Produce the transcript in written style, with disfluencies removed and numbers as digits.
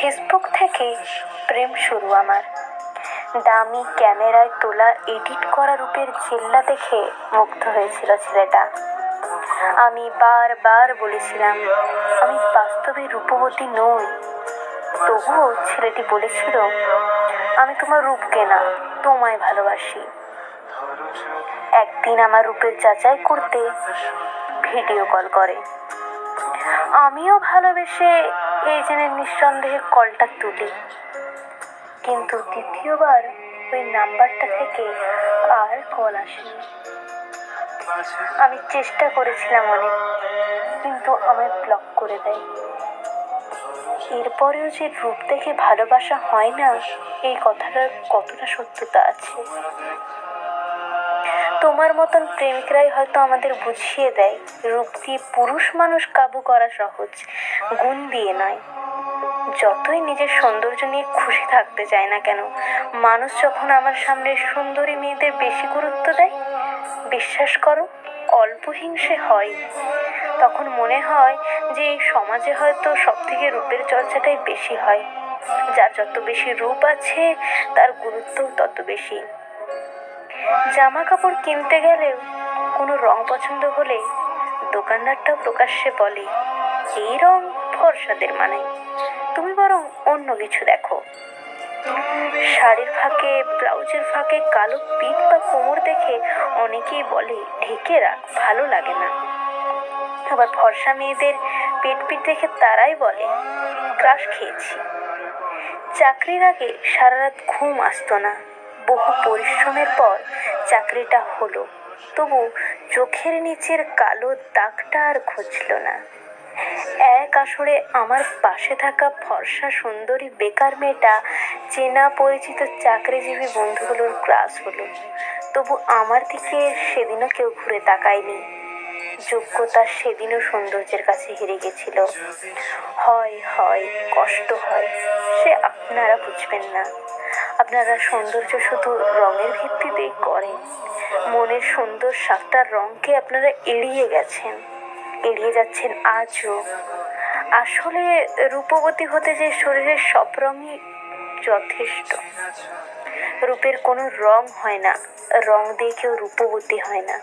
Facebook থেকে প্রেম শুরু আমার। দামি ক্যামেরায় তোলা এডিট করা রূপের চেল্লা দেখে মুগ্ধ হয়েছিল ছেলেটা। আমি বারবার বলেছিলাম আমি বাস্তবে রূপবতী নই। তবুও ছেলেটি বলেছিল আমি তোমার রূপকে না, তোমায় ভালোবাসি। একদিন আমার রূপের যাচাই করতে ভিডিও কল করে। আমিও ভালোবেসে এই জেনে নিঃসন্দেহে কলটা তুলি, কিন্তু দ্বিতীয়বার ওই নাম্বারটা থেকে আর কল আসেনি। আমি চেষ্টা করেছিলাম অনেক, কিন্তু আমায় ব্লক করে দেয়। এরপরেও যে রূপ দেখে ভালোবাসা হয় না, এই কথাটার কতটা সত্যতা আছে? তোমার মতন প্রেমিকরাই হয়তো আমাদের বুঝিয়ে দেয় রূপ দিয়ে পুরুষ মানুষ কাবু করা সহজ, গুণ দিয়ে নয়। যতই নিজের সৌন্দর্য নিয়ে খুশি থাকতে চায় না কেন, মানুষ যখন আমার সামনে সুন্দরী মেয়েদের বেশি গুরুত্ব দেয়, বিশ্বাস করো অল্প হিংসে হয়। তখন মনে হয় যে এই সমাজে হয়তো সব থেকে রূপের চর্চাটাই বেশি হয়। যার যত বেশি রূপ আছে তার গুরুত্বও তত বেশি। জামা কাপড় কিনতে গেলেও কোনো রং পছন্দ হলে দোকানদারটাও প্রকাশ্যে বলে এই রং ফর্সাদের মানায়, তুমি বরং অন্য কিছু দেখো। শাড়ির ফাঁকে ব্লাউজের ফাঁকে কালো পিঠ বা কোমর দেখে অনেকেই বলে ঢেকে রাখ, ভালো লাগে না। আবার ফর্সা মেয়েদের পেট পিঠ দেখে তারাই বলে ক্রাশ খেয়েছি। চাকরির আগে সারা রাত ঘুম আসতো না। বহু পরিশ্রমের পর চাকরিটা হলো, তবু চোখের নিচের কালো দাগটা আর ঘুচল না। এক আসরে আমার পাশে থাকা ফর্সা সুন্দরী বেকার মেয়েটা চেনা পরিচিত চাকরিজীবী বন্ধুগুলোর ক্লাস হলো, তবু আমার দিকে সেদিনও কেউ ঘুরে তাকায়নি। যোগ্যতা সেদিনও সৌন্দর্যের কাছে হেরে গেছিল। হয় হয় কষ্ট হয়, সে আপনারা বুঝবেন না। আপনারা সৌন্দর্য শুধু রঙের ভিত্তিতেই করেন। মনের সুন্দর সাতটা রঙকে আপনারা এড়িয়ে গেছেন, এড়িয়ে যাচ্ছেন আজও। আসলে রূপবতী হতে যে শরীরের সব রঙই যথেষ্ট। রূপের কোনো রং হয় না, রং দিয়ে কেউ রূপবতী হয় না।